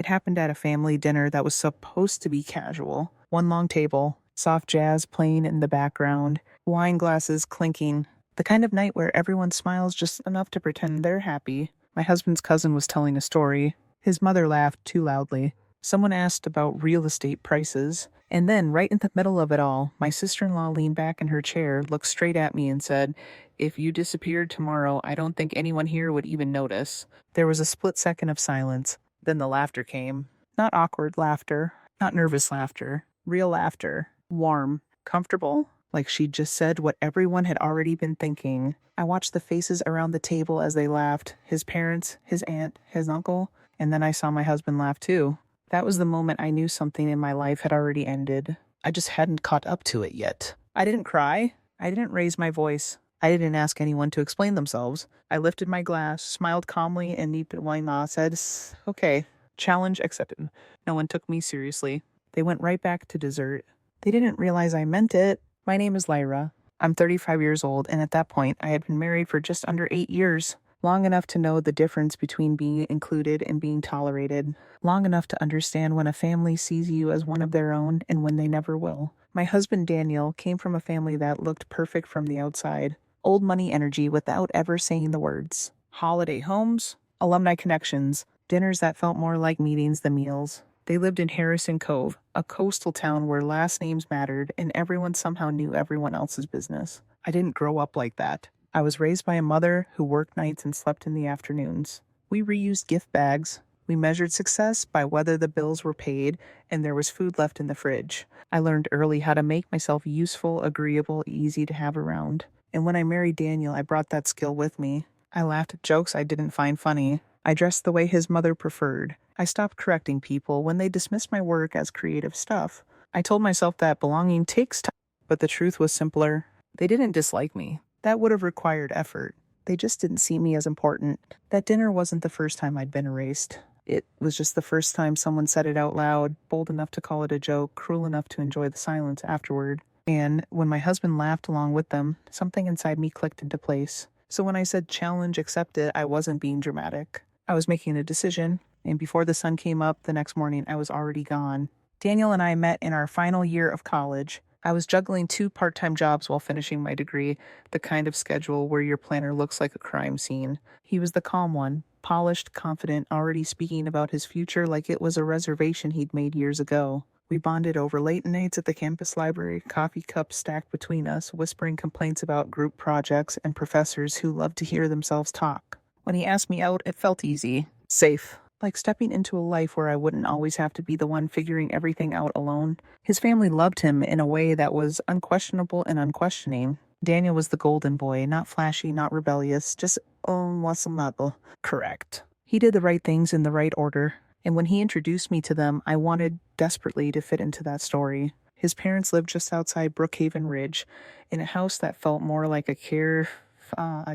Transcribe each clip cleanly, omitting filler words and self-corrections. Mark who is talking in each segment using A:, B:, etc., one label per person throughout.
A: It happened at a family dinner that was supposed to be casual. One long table, soft jazz playing in the background, wine glasses clinking. The kind of night where everyone smiles just enough to pretend they're happy. My husband's cousin was telling a story. His mother laughed too loudly. Someone asked about real estate prices. And then, right in the middle of it all, my sister-in-law leaned back in her chair, looked straight at me, and said, "If you disappeared tomorrow, I don't think anyone here would even notice." There was a split second of silence. Then the laughter came. Not awkward laughter, not nervous laughter, real laughter. Warm, comfortable, like she'd just said what everyone had already been thinking. I watched the faces around the table as they laughed, his parents, his aunt, his uncle, and then I saw my husband laugh too. That was the moment I knew something in my life had already ended. I just hadn't caught up to it yet. I didn't cry. I didn't raise my voice. I didn't ask anyone to explain themselves. I lifted my glass, smiled calmly, and Nipa said, "Okay, challenge accepted." No one took me seriously. They went right back to dessert. They didn't realize I meant it. My name is Lyra. I'm 35 years old, and at that point, I had been married for just under 8 years. Long enough to know the difference between being included and being tolerated. Long enough to understand when a family sees you as one of their own and when they never will. My husband, Daniel, came from a family that looked perfect from the outside. Old money energy without ever saying the words. Holiday homes, alumni connections, dinners that felt more like meetings than meals. They lived in Harrison Cove, a coastal town where last names mattered and everyone somehow knew everyone else's business. I didn't grow up like that. I was raised by a mother who worked nights and slept in the afternoons. We reused gift bags. We measured success by whether the bills were paid and there was food left in the fridge. I learned early how to make myself useful, agreeable, easy to have around. And when I married Daniel, I brought that skill with me. I laughed at jokes I didn't find funny. I dressed the way his mother preferred. I stopped correcting people when they dismissed my work as creative stuff. I told myself that belonging takes time, but the truth was simpler. They didn't dislike me. That would have required effort. They just didn't see me as important. That dinner wasn't the first time I'd been erased. It was just the first time someone said it out loud, bold enough to call it a joke, cruel enough to enjoy the silence afterward. And when my husband laughed along with them, something inside me clicked into place. So when I said challenge accepted, I wasn't being dramatic. I was making a decision, and before the sun came up the next morning, I was already gone. Daniel and I met in our final year of college. I was juggling 2 part-time jobs while finishing my degree, the kind of schedule where your planner looks like a crime scene. He was the calm one, polished, confident, already speaking about his future like it was a reservation he'd made years ago. We bonded over late nights at the campus library, coffee cups stacked between us, whispering complaints about group projects and professors who loved to hear themselves talk. When he asked me out, it felt easy, safe, like stepping into a life where I wouldn't always have to be the one figuring everything out alone. His family loved him in a way that was unquestionable and unquestioning. Daniel was the golden boy, not flashy, not rebellious, just wasamado. Correct. He did the right things in the right order, and when he introduced me to them, I wanted desperately to fit into that story. His parents lived just outside Brookhaven Ridge, in a house that felt more like a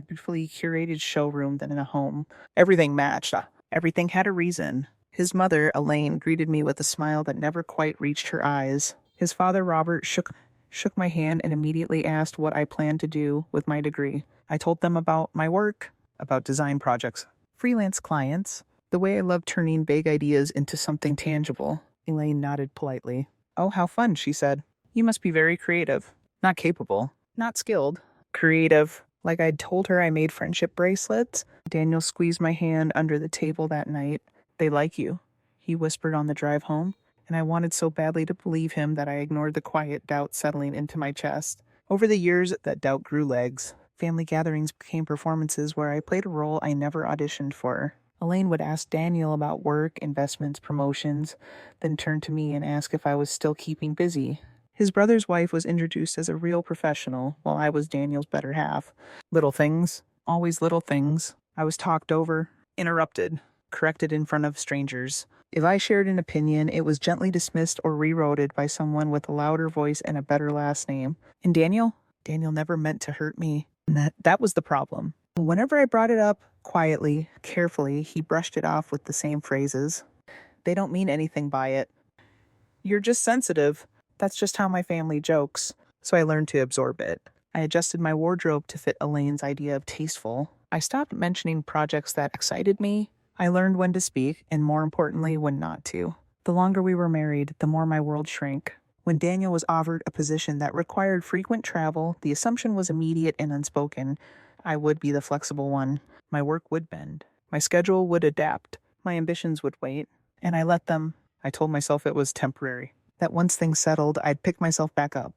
A: beautifully curated showroom than in a home. Everything matched. Everything had a reason. His mother, Elaine, greeted me with a smile that never quite reached her eyes. His father, Robert, shook my hand and immediately asked what I planned to do with my degree. I told them about my work, about design projects, freelance clients, the way I love turning vague ideas into something tangible. Elaine nodded politely. "Oh, how fun," she said. "You must be very creative. Not capable. Not skilled. Creative." Like I'd told her I made friendship bracelets. Daniel squeezed my hand under the table that night. "They like you," he whispered on the drive home, and I wanted so badly to believe him that I ignored the quiet doubt settling into my chest. Over the years, that doubt grew legs. Family gatherings became performances where I played a role I never auditioned for. Elaine would ask Daniel about work, investments, promotions, then turn to me and ask if I was still keeping busy. His brother's wife was introduced as a real professional, while I was Daniel's better half. Little things. Always little things. I was talked over, interrupted, corrected in front of strangers. If I shared an opinion, it was gently dismissed or rewrote by someone with a louder voice and a better last name. And Daniel never meant to hurt me. And that was the problem. Whenever I brought it up, quietly, carefully, he brushed it off with the same phrases. "They don't mean anything by it. You're just sensitive. That's just how my family jokes." So I learned to absorb it. I adjusted my wardrobe to fit Elaine's idea of tasteful. I stopped mentioning projects that excited me. I learned when to speak, and more importantly, when not to. The longer we were married, the more my world shrank. When Daniel was offered a position that required frequent travel, the assumption was immediate and unspoken. I would be the flexible one. My work would bend. My schedule would adapt. My ambitions would wait. And I let them. I told myself it was temporary. That once things settled, I'd pick myself back up.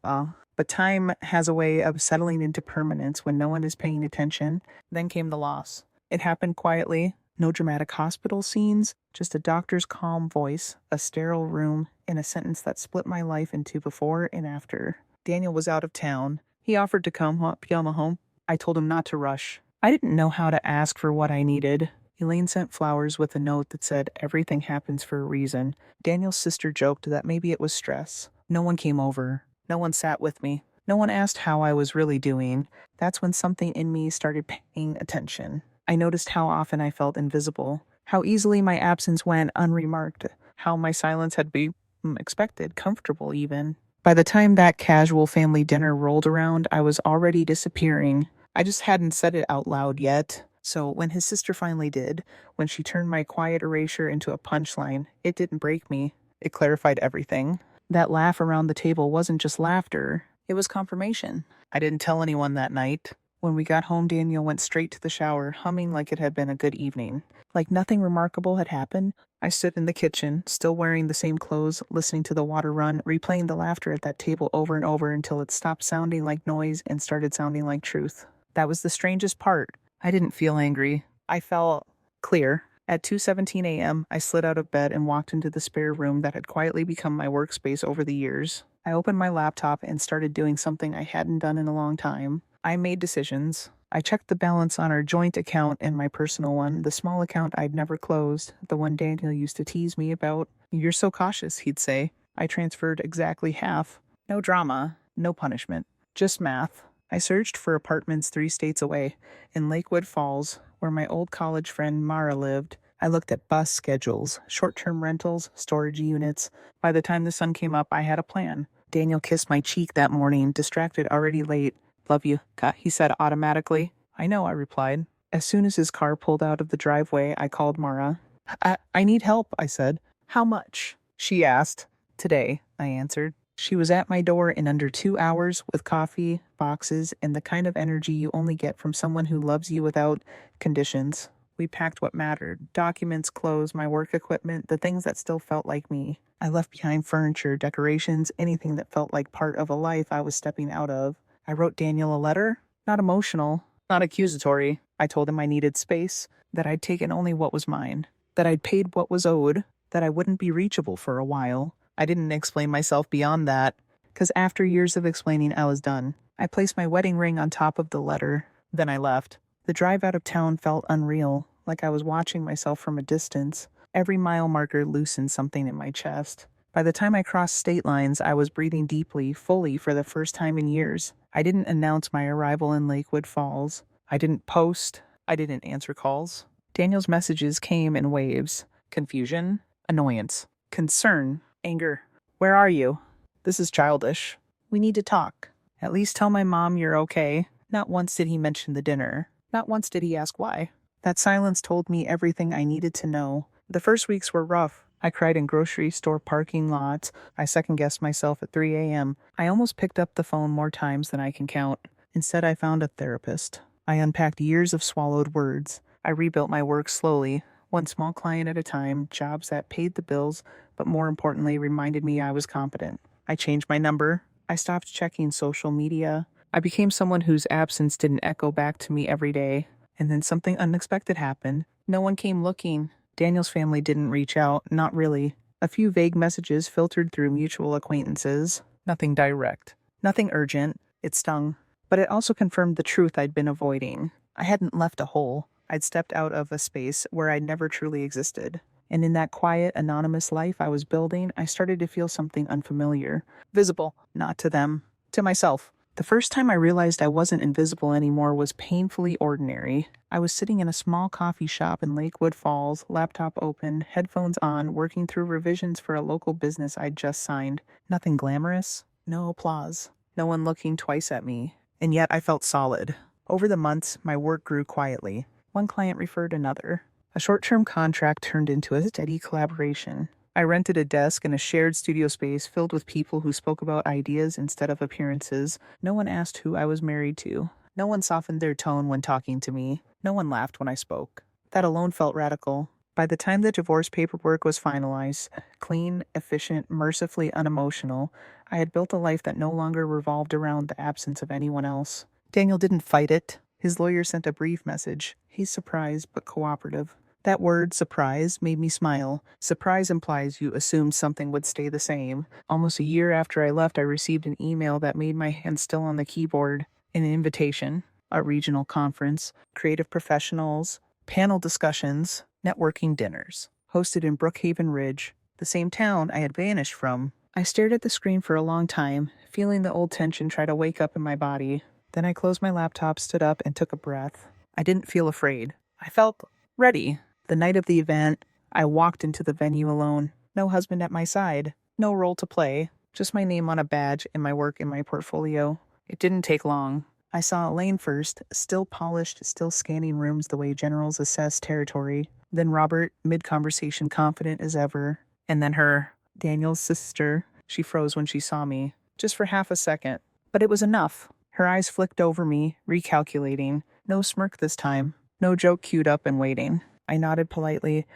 A: But time has a way of settling into permanence when no one is paying attention. Then came the loss. It happened quietly. No dramatic hospital scenes, just a doctor's calm voice, a sterile room, and a sentence that split my life into before and after. Daniel was out of town. He offered to come home. I told him not to rush. I didn't know how to ask for what I needed. Elaine sent flowers with a note that said, "Everything happens for a reason." Daniel's sister joked that maybe it was stress. No one came over. No one sat with me. No one asked how I was really doing. That's when something in me started paying attention. I noticed how often I felt invisible, how easily my absence went unremarked, how my silence had been expected, comfortable even. By the time that casual family dinner rolled around, I was already disappearing. I just hadn't said it out loud yet. So when his sister finally did, when she turned my quiet erasure into a punchline, it didn't break me. It clarified everything. That laugh around the table wasn't just laughter. It was confirmation. I didn't tell anyone that night. When we got home, Daniel went straight to the shower, humming like it had been a good evening. Like nothing remarkable had happened. I stood in the kitchen, still wearing the same clothes, listening to the water run, replaying the laughter at that table over and over until it stopped sounding like noise and started sounding like truth. That was the strangest part. I didn't feel angry. I felt clear. At 2:17 a.m., I slid out of bed and walked into the spare room that had quietly become my workspace over the years. I opened my laptop and started doing something I hadn't done in a long time. I made decisions. I checked the balance on our joint account and my personal one, the small account I'd never closed, the one Daniel used to tease me about. "You're so cautious," he'd say. I transferred exactly half. No drama, no punishment, just math. I searched for apartments 3 states away, in Lakewood Falls, where my old college friend Mara lived. I looked at bus schedules, short-term rentals, storage units. By the time the sun came up, I had a plan. Daniel kissed my cheek that morning, distracted, already late. "Love you," he said automatically. "I know," I replied. As soon as his car pulled out of the driveway, I called Mara. I need help," I said. "How much?" she asked. "Today," I answered. She was at my door in under 2 hours with coffee, boxes, and the kind of energy you only get from someone who loves you without conditions. We packed what mattered: documents, clothes, my work equipment, the things that still felt like me. I left behind furniture, decorations, anything that felt like part of a life I was stepping out of. I wrote Daniel a letter, not emotional, not accusatory. I told him I needed space, that I'd taken only what was mine, that I'd paid what was owed, that I wouldn't be reachable for a while. I didn't explain myself beyond that, because after years of explaining, I was done. I placed my wedding ring on top of the letter. Then I left. The drive out of town felt unreal, like I was watching myself from a distance. Every mile marker loosened something in my chest. By the time I crossed state lines, I was breathing deeply, fully, for the first time in years. I didn't announce my arrival in Lakewood Falls. I didn't post. I didn't answer calls. Daniel's messages came in waves. Confusion, annoyance, concern, anger. "Where are you? This is childish. We need to talk. At least tell my mom you're okay." Not once did he mention the dinner. Not once did he ask why. That silence told me everything I needed to know. The first weeks were rough. I cried in grocery store parking lots. I second-guessed myself at 3 a.m. I almost picked up the phone more times than I can count. Instead, I found a therapist. I unpacked years of swallowed words. I rebuilt my work slowly, one small client at a time, jobs that paid the bills, but more importantly, reminded me I was competent. I changed my number. I stopped checking social media. I became someone whose absence didn't echo back to me every day. And then something unexpected happened. No one came looking. Daniel's family didn't reach out, not really. A few vague messages filtered through mutual acquaintances. Nothing direct. Nothing urgent. It stung. But it also confirmed the truth I'd been avoiding. I hadn't left a hole. I'd stepped out of a space where I'd never truly existed. And in that quiet, anonymous life I was building, I started to feel something unfamiliar. Visible. Not to them. To myself. The first time I realized I wasn't invisible anymore was painfully ordinary. I was sitting in a small coffee shop in Lakewood Falls, laptop open, headphones on, working through revisions for a local business I'd just signed. Nothing glamorous, no applause, no one looking twice at me. And yet I felt solid. Over the months, my work grew quietly. One client referred another. A short-term contract turned into a steady collaboration. I rented a desk in a shared studio space filled with people who spoke about ideas instead of appearances. No one asked who I was married to. No one softened their tone when talking to me. No one laughed when I spoke. That alone felt radical. By the time the divorce paperwork was finalized, clean, efficient, mercifully unemotional, I had built a life that no longer revolved around the absence of anyone else. Daniel didn't fight it. His lawyer sent a brief message. He's surprised but cooperative. That word, surprise, made me smile. Surprise implies you assumed something would stay the same. Almost a year after I left, I received an email that made my hand still on the keyboard. An invitation, a regional conference, creative professionals, panel discussions, networking dinners, hosted in Brookhaven Ridge, the same town I had vanished from. I stared at the screen for a long time, feeling the old tension try to wake up in my body. Then I closed my laptop, stood up, and took a breath. I didn't feel afraid. I felt ready. The night of the event, I walked into the venue alone. No husband at my side. No role to play. Just my name on a badge and my work in my portfolio. It didn't take long. I saw Elaine first, still polished, still scanning rooms the way generals assess territory. Then Robert, mid-conversation, confident as ever. And then her, Daniel's sister. She froze when she saw me. Just for half a second. But it was enough. Her eyes flicked over me, recalculating. No smirk this time. No joke queued up and waiting. I nodded politely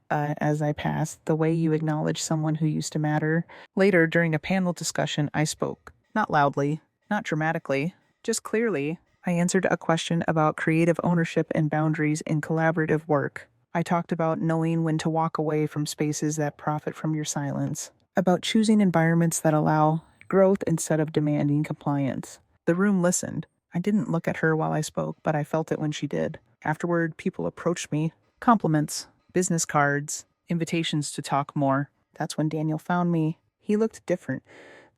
A: as I passed, the way you acknowledge someone who used to matter. Later, during a panel discussion, I spoke. Not loudly, not dramatically, just clearly. I answered a question about creative ownership and boundaries in collaborative work. I talked about knowing when to walk away from spaces that profit from your silence, about choosing environments that allow growth instead of demanding compliance. The room listened. I didn't look at her while I spoke, but I felt it when she did. Afterward, people approached me. Compliments, business cards, invitations to talk more. That's when Daniel found me. He looked different.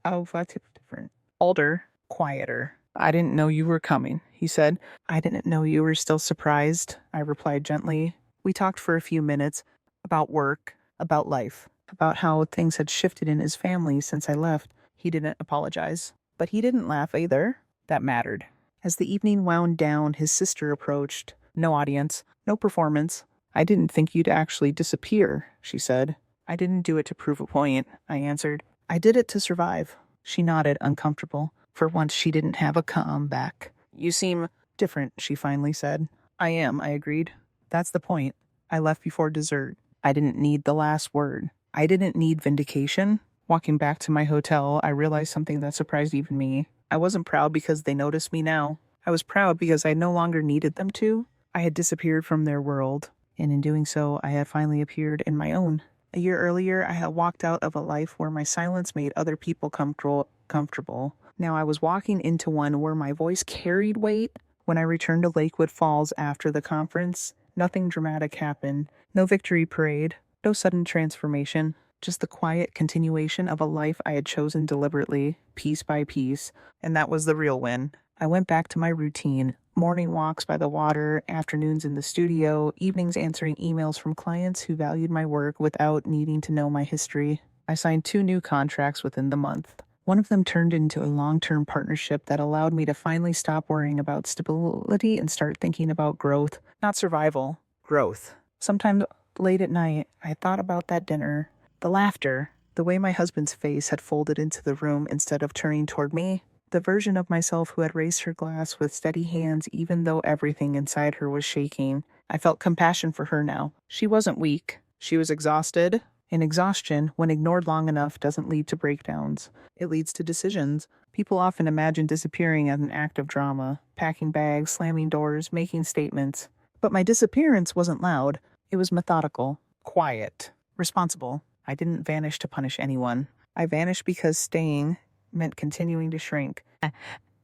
A: Oh, what different? Older, quieter. I didn't know you were coming, he said. I didn't know you were still surprised, I replied gently. We talked for a few minutes about work, about life, about how things had shifted in his family since I left. He didn't apologize, but he didn't laugh either. That mattered. As the evening wound down, his sister approached. No audience, no performance. I didn't think you'd actually disappear, she said. I didn't do it to prove a point, I answered. I did it to survive. She nodded, uncomfortable. For once, she didn't have a comeback. You seem different, she finally said. I am, I agreed. That's the point. I left before dessert. I didn't need the last word. I didn't need vindication. Walking back to my hotel, I realized something that surprised even me. I wasn't proud because they noticed me now. I was proud because I no longer needed them to. I had disappeared from their world, and in doing so, I had finally appeared in my own. A year earlier, I had walked out of a life where my silence made other people comfortable. Now I was walking into one where my voice carried weight. When I returned to Lakewood Falls after the conference, nothing dramatic happened. No victory parade, no sudden transformation, just the quiet continuation of a life I had chosen deliberately, piece by piece, and that was the real win. I went back to my routine. Morning walks by the water, afternoons in the studio, evenings answering emails from clients who valued my work without needing to know my history. I signed 2 new contracts within the month. One of them turned into a long-term partnership that allowed me to finally stop worrying about stability and start thinking about growth, not survival, growth. Sometimes late at night, I thought about that dinner, the laughter, the way my husband's face had folded into the room instead of turning toward me. The version of myself who had raised her glass with steady hands even though everything inside her was shaking. I felt compassion for her now. She wasn't weak. She was exhausted. And exhaustion, when ignored long enough, doesn't lead to breakdowns. It leads to decisions. People often imagine disappearing as an act of drama, packing bags, slamming doors, making statements. But my disappearance wasn't loud. It was methodical, quiet, responsible. I didn't vanish to punish anyone. I vanished because staying meant continuing to shrink.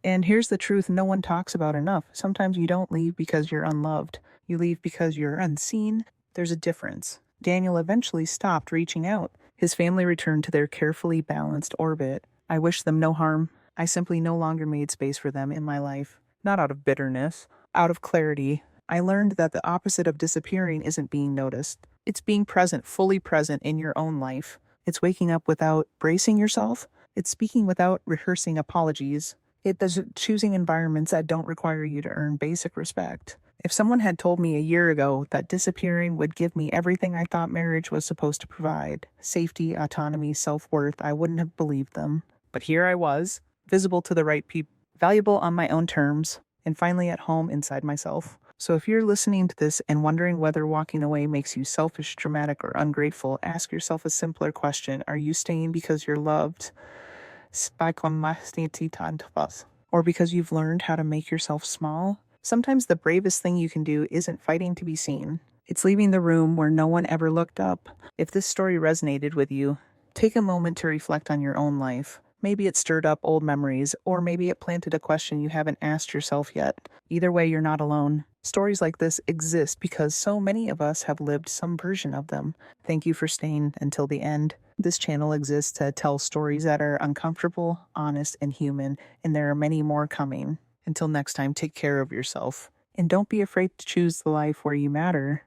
A: And here's the truth no one talks about enough. Sometimes you don't leave because you're unloved. You leave because you're unseen. There's a difference. Daniel eventually stopped reaching out. His family returned to their carefully balanced orbit. I wished them no harm. I simply no longer made space for them in my life. Not out of bitterness, out of clarity. I learned that the opposite of disappearing isn't being noticed. It's being present, fully present in your own life. It's waking up without bracing yourself. It's speaking without rehearsing apologies. It's choosing environments that don't require you to earn basic respect. If someone had told me a year ago that disappearing would give me everything I thought marriage was supposed to provide, safety, autonomy, self-worth, I wouldn't have believed them. But here I was, visible to the right people, valuable on my own terms, and finally at home inside myself. So if you're listening to this and wondering whether walking away makes you selfish, dramatic, or ungrateful, ask yourself a simpler question. Are you staying because you're loved? Or because you've learned how to make yourself small? Sometimes the bravest thing you can do isn't fighting to be seen. It's leaving the room where no one ever looked up. If this story resonated with you, take a moment to reflect on your own life. Maybe it stirred up old memories, or maybe it planted a question you haven't asked yourself yet. Either way, you're not alone. Stories like this exist because so many of us have lived some version of them. Thank you for staying until the end. This channel exists to tell stories that are uncomfortable, honest, and human, and there are many more coming. Until next time, take care of yourself. And don't be afraid to choose the life where you matter.